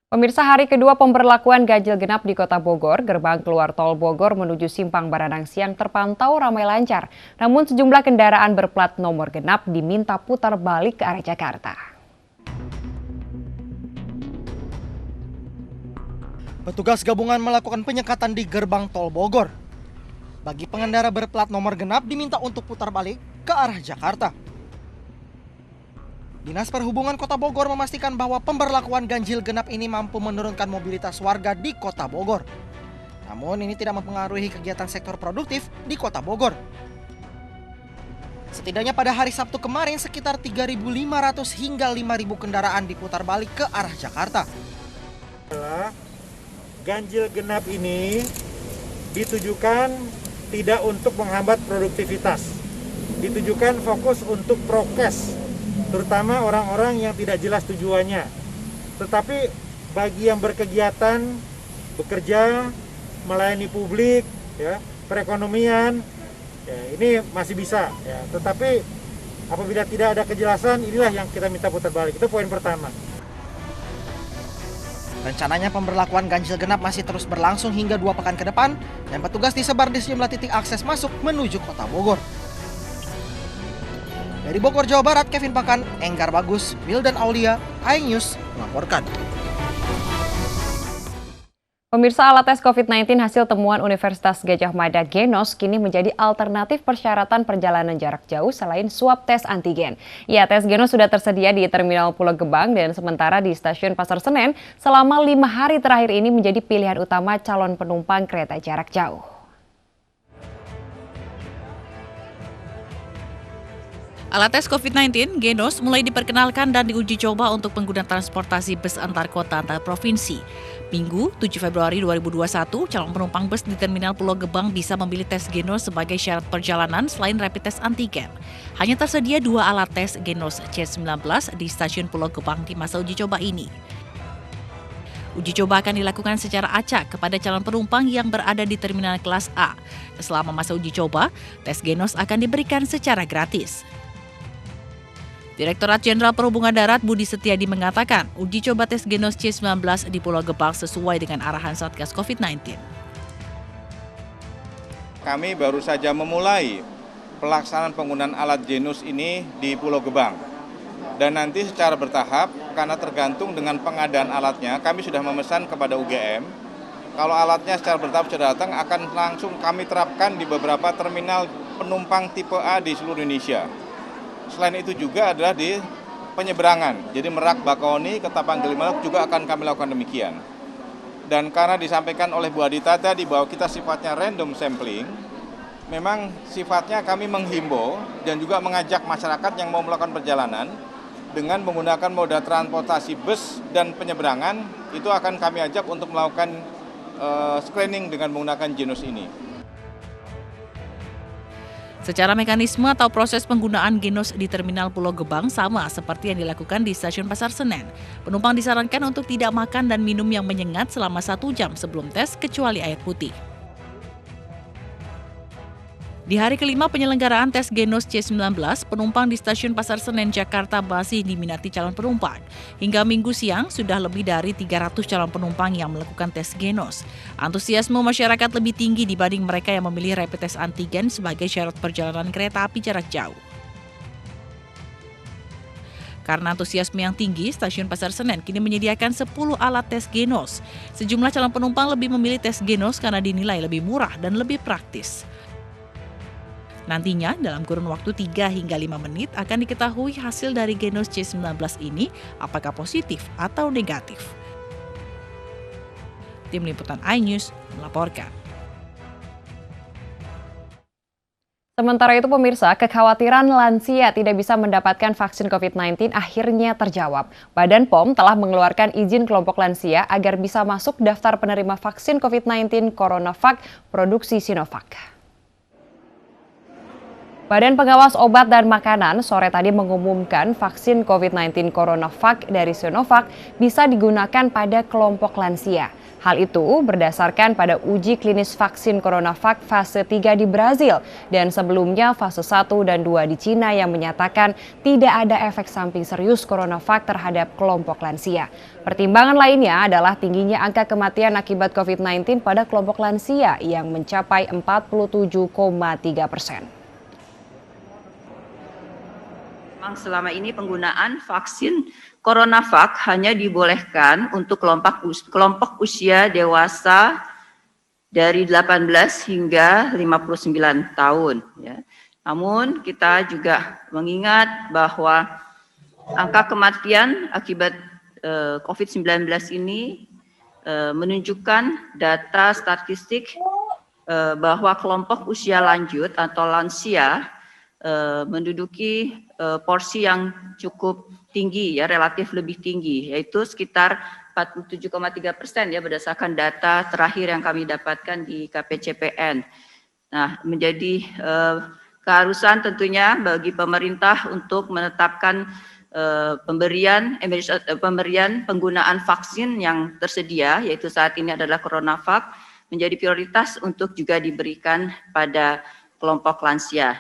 Pemirsa, hari kedua pemberlakuan ganjil genap di Kota Bogor, gerbang keluar tol Bogor menuju Simpang Baranang Siang terpantau ramai lancar. Namun sejumlah kendaraan berplat nomor genap diminta putar balik ke arah Jakarta. Petugas gabungan melakukan penyekatan di gerbang tol Bogor. Bagi pengendara berplat nomor genap diminta untuk putar balik ke arah Jakarta. Dinas Perhubungan Kota Bogor memastikan bahwa pemberlakuan ganjil genap ini mampu menurunkan mobilitas warga di Kota Bogor. Namun ini tidak mempengaruhi kegiatan sektor produktif di Kota Bogor. Setidaknya pada hari Sabtu kemarin sekitar 3.500 hingga 5.000 kendaraan diputar balik ke arah Jakarta. Ganjil genap ini ditujukan tidak untuk menghambat produktivitas, ditujukan fokus untuk prokes, terutama orang-orang yang tidak jelas tujuannya. Tetapi bagi yang berkegiatan, bekerja, melayani publik, ya, perekonomian, ya, ini masih bisa. Ya. Tetapi apabila tidak ada kejelasan, inilah yang kita minta putar balik. Itu poin pertama. Rencananya pemberlakuan ganjil genap masih terus berlangsung hingga 2 pekan ke depan dan petugas disebar di sejumlah titik akses masuk menuju Kota Bogor. Dari Bogor, Jawa Barat, Kevin Pakan, Enggar Bagus, Wildan Aulia, iNews melaporkan. Pemirsa, alat tes COVID-19 hasil temuan Universitas Gadjah Mada Genos kini menjadi alternatif persyaratan perjalanan jarak jauh selain swab tes antigen. Ya, tes Genos sudah tersedia di Terminal Pulau Gebang dan sementara di Stasiun Pasar Senen selama 5 hari terakhir ini menjadi pilihan utama calon penumpang kereta jarak jauh. Alat tes COVID-19 Genos mulai diperkenalkan dan diuji coba untuk pengguna transportasi bus antar kota antar provinsi. Minggu 7 Februari 2021, calon penumpang bus di Terminal Pulau Gebang bisa memilih tes Genos sebagai syarat perjalanan selain rapid test antigen. Hanya tersedia 2 alat tes Genos C19 di Stasiun Pulau Gebang di masa uji coba ini. Uji coba akan dilakukan secara acak kepada calon penumpang yang berada di terminal kelas A. Selama masa uji coba, tes Genos akan diberikan secara gratis. Direktorat Jenderal Perhubungan Darat Budi Setiadi mengatakan uji coba tes Genos C19 di Pulau Gebang sesuai dengan arahan Satgas COVID-19. Kami baru saja memulai pelaksanaan penggunaan alat Genos ini di Pulau Gebang. Dan nanti secara bertahap, karena tergantung dengan pengadaan alatnya, kami sudah memesan kepada UGM. Kalau alatnya secara bertahap sudah datang, akan langsung kami terapkan di beberapa terminal penumpang tipe A di seluruh Indonesia. Selain itu juga adalah di penyeberangan, jadi Merak, Bakauheni, Ketapang, Gilimanuk juga akan kami lakukan demikian. Dan karena disampaikan oleh Bu Adita tadi bahwa kita sifatnya random sampling, memang sifatnya kami menghimbau dan juga mengajak masyarakat yang mau melakukan perjalanan dengan menggunakan moda transportasi bus dan penyeberangan, itu akan kami ajak untuk melakukan screening dengan menggunakan Genos ini. Secara mekanisme atau proses penggunaan Genos di Terminal Pulau Gebang sama seperti yang dilakukan di Stasiun Pasar Senen. Penumpang disarankan untuk tidak makan dan minum yang menyengat selama 1 jam sebelum tes kecuali air putih. Di hari kelima penyelenggaraan tes Genos C19, penumpang di Stasiun Pasar Senen, Jakarta masih diminati calon penumpang. Hingga Minggu siang, sudah lebih dari 300 calon penumpang yang melakukan tes Genos. Antusiasme masyarakat lebih tinggi dibanding mereka yang memilih rapid test antigen sebagai syarat perjalanan kereta api jarak jauh. Karena antusiasme yang tinggi, Stasiun Pasar Senen kini menyediakan 10 alat tes Genos. Sejumlah calon penumpang lebih memilih tes Genos karena dinilai lebih murah dan lebih praktis. Nantinya, dalam kurun waktu 3 hingga 5 menit akan diketahui hasil dari Genos C19 ini apakah positif atau negatif. Tim Liputan iNews melaporkan. Sementara itu pemirsa, kekhawatiran lansia tidak bisa mendapatkan vaksin COVID-19 akhirnya terjawab. Badan POM telah mengeluarkan izin kelompok lansia agar bisa masuk daftar penerima vaksin COVID-19 CoronaVac produksi Sinovac. Badan Pengawas Obat dan Makanan sore tadi mengumumkan vaksin COVID-19 CoronaVac dari Sinovac bisa digunakan pada kelompok lansia. Hal itu berdasarkan pada uji klinis vaksin CoronaVac fase 3 di Brazil dan sebelumnya fase 1 dan 2 di Cina yang menyatakan tidak ada efek samping serius CoronaVac terhadap kelompok lansia. Pertimbangan lainnya adalah tingginya angka kematian akibat COVID-19 pada kelompok lansia yang mencapai 47,3%. Memang selama ini penggunaan vaksin CoronaVac hanya dibolehkan untuk kelompok usia dewasa dari 18 hingga 59 tahun. Ya. Namun kita juga mengingat bahwa angka kematian akibat COVID-19 ini menunjukkan data statistik bahwa kelompok usia lanjut atau lansia menduduki porsi yang cukup tinggi, ya, relatif lebih tinggi, yaitu sekitar 47,3% ya berdasarkan data terakhir yang kami dapatkan di KPCPN. Nah, menjadi keharusan tentunya bagi pemerintah untuk menetapkan pemberian penggunaan vaksin yang tersedia, yaitu saat ini adalah CoronaVac, menjadi prioritas untuk juga diberikan pada kelompok lansia.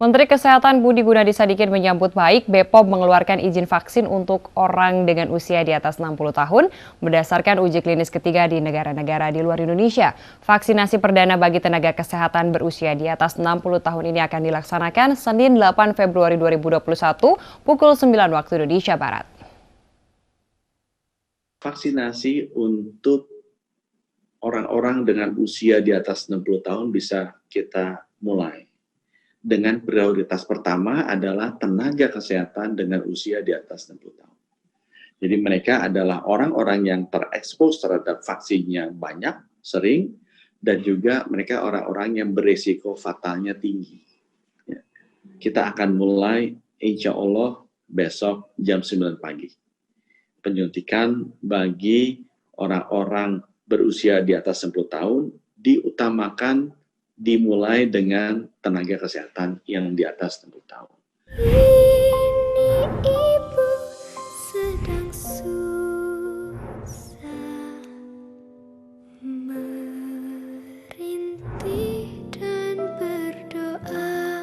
Menteri Kesehatan Budi Gunadi Sadikin menyambut baik BPOM mengeluarkan izin vaksin untuk orang dengan usia di atas 60 tahun berdasarkan uji klinis ketiga di negara-negara di luar Indonesia. Vaksinasi perdana bagi tenaga kesehatan berusia di atas 60 tahun ini akan dilaksanakan Senin 8 Februari 2021 pukul 9 waktu Indonesia Barat. Vaksinasi untuk orang-orang dengan usia di atas 60 tahun bisa kita mulai. Dengan prioritas pertama adalah tenaga kesehatan dengan usia di atas 60 tahun. Jadi mereka adalah orang-orang yang terekspos terhadap vaksinnya banyak, sering, dan juga mereka orang-orang yang beresiko fatalnya tinggi. Ya. Kita akan mulai insya Allah besok jam 9 pagi. Penyuntikan bagi orang-orang berusia di atas 60 tahun diutamakan dimulai dengan tenaga kesehatan yang di atas 60 tahun. Ini ibu sedang susah merintih dan berdoa.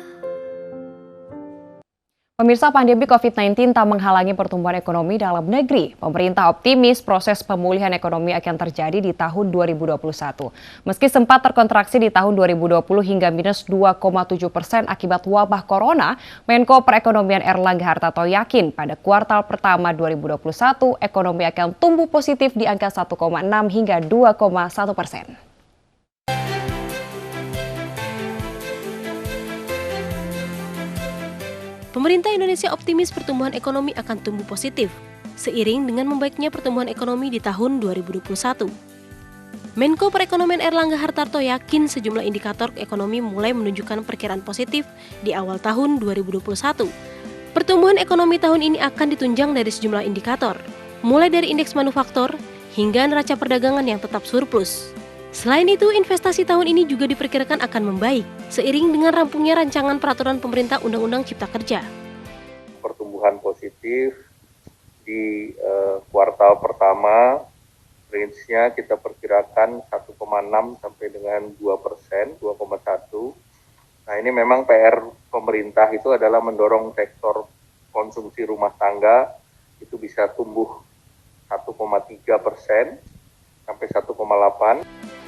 Pemirsa, pandemi COVID-19 tak menghalangi pertumbuhan ekonomi dalam negeri. Pemerintah optimis proses pemulihan ekonomi akan terjadi di tahun 2021. Meski sempat terkontraksi di tahun 2020 hingga minus 2,7% akibat wabah corona, Menko Perekonomian Erlangga Hartarto yakin pada kuartal pertama 2021 ekonomi akan tumbuh positif di angka 1,6 hingga 2,1%. Pemerintah Indonesia optimis pertumbuhan ekonomi akan tumbuh positif, seiring dengan membaiknya pertumbuhan ekonomi di tahun 2021. Menko Perekonomian Erlangga Hartarto yakin sejumlah indikator ekonomi mulai menunjukkan perkiraan positif di awal tahun 2021. Pertumbuhan ekonomi tahun ini akan ditunjang dari sejumlah indikator, mulai dari indeks manufaktur hingga neraca perdagangan yang tetap surplus. Selain itu, investasi tahun ini juga diperkirakan akan membaik, seiring dengan rampungnya rancangan peraturan pemerintah Undang-Undang Cipta Kerja. Pertumbuhan positif di kuartal pertama, range-nya kita perkirakan 1,6 sampai dengan 2%, 2,1. Nah, ini memang PR pemerintah itu adalah mendorong sektor konsumsi rumah tangga itu bisa tumbuh 1,3% sampai 1,8%.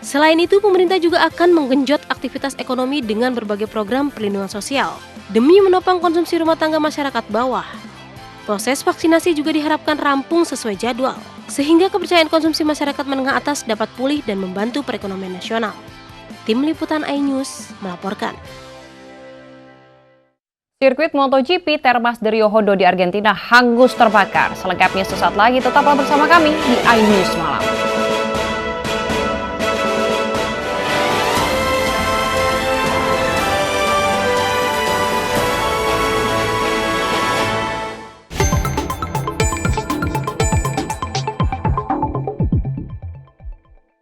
Selain itu, pemerintah juga akan menggenjot aktivitas ekonomi dengan berbagai program perlindungan sosial demi menopang konsumsi rumah tangga masyarakat bawah. Proses vaksinasi juga diharapkan rampung sesuai jadwal, sehingga kepercayaan konsumsi masyarakat menengah atas dapat pulih dan membantu perekonomian nasional. Tim Liputan iNews melaporkan. Sirkuit MotoGP Termas de Rio Hondo di Argentina hangus terbakar. Selengkapnya sesaat lagi, tetaplah bersama kami di iNews Malam.